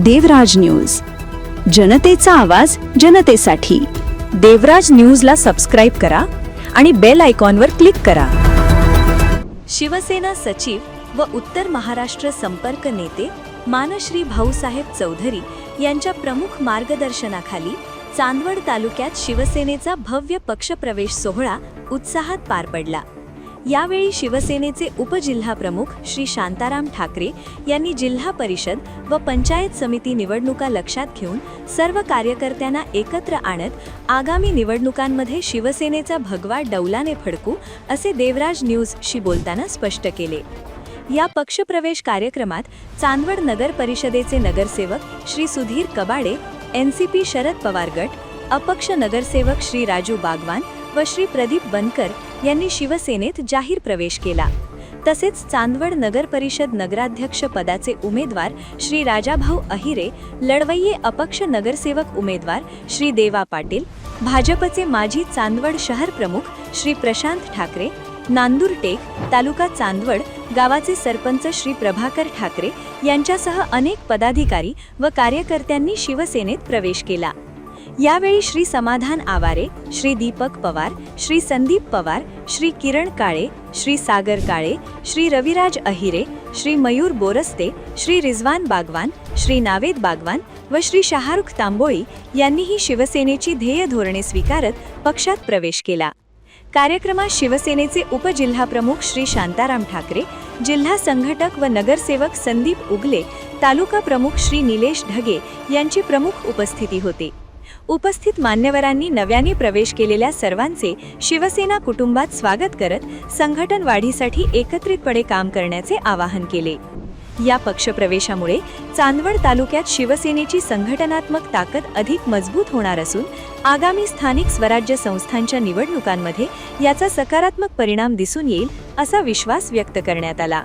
देवराज news, जनतेचा आवाज जनतेसाठी। देवराज न्यूजला सबस्क्राइब करा आणि बेल आयकॉनवर क्लिक करा। शिवसेना सचिव व उत्तर महाराष्ट्र संपर्क नेते मानश्री भाऊसाहेब चौधरी यांच्या प्रमुख मार्गदर्शनाखाली चांदवड तालुक्यात शिवसेनेचा भव्य पक्षप्रवेश सोहळा उत्साहात पार पडला। यावेळी शिवसेनेचे उपजिल्हा प्रमुख श्री शांताराम ठाकरे यांनी जिल्हा परिषद व पंचायत समिती निवडणुका लक्षात घेऊन सर्व कार्यकर्त्यांना एकत्र आणत आगामी निवडणुकांमध्ये शिवसेनेचा भगवा डौलाने फडकू असे देवराज न्यूजशी बोलताना स्पष्ट केले। या पक्षप्रवेश कार्यक्रमात चांदवड नगर परिषदेचे नगरसेवक श्री सुधीर कबाडे, एनसीपी शरद पवार गट, अपक्ष नगरसेवक श्री राजू बागवान व श्री प्रदीप बनकर यांनी शिवसेनेत जाहीर प्रवेश केला। तसेच चांदवड नगर परिषद नगराध्यक्ष पदाचे उमेदवार श्री राजाभाऊ अहिरे, लढवय्ये अपक्ष नगरसेवक उमेदवार श्री देवा पाटील, भाजपचे माजी चांदवड शहर प्रमुख श्री प्रशांत ठाकरे, नांदुरटेक तालुका चांदवड गावाचे सरपंच श्री प्रभाकर ठाकरे यांच्यासह अनेक पदाधिकारी व कार्यकर्त्यांनी शिवसेनेत प्रवेश केला। यावेळी श्री समाधान आवारे, श्री दीपक पवार, श्री संदीप पवार, श्री किरण काळे, श्री सागर काळे, श्री रविराज अहिरे, श्री मयूर बोरस्ते, श्री रिजवान बागवान, श्री नावेद बागवान व श्री शाहरुख तांबोळी यांनीही शिवसेनेची ध्येय धोरणे स्वीकारत पक्षात प्रवेश केला। कार्यक्रमात शिवसेनेचे उपजिल्हा प्रमुख श्री शांताराम ठाकरे, जिल्हा संघटक व नगरसेवक संदीप उगले, तालुका प्रमुख श्री निलेश ढगे यांची प्रमुख उपस्थिती होती। उपस्थित मान्यवरांनी नव्याने प्रवेश केलेल्या सर्वांचे शिवसेना कुटुंबात स्वागत करत संघटन वाढीसाठी एकत्रितपणे काम करण्याचे आवाहन केले। या पक्षप्रवेशामुळे चांदवड तालुक्यात शिवसेनेची संघटनात्मक ताकद अधिक मजबूत होणार असून आगामी स्थानिक स्वराज्य संस्थांच्या निवडणुकांमध्ये याचा सकारात्मक परिणाम दिसून येईल असा विश्वास व्यक्त करण्यात आला।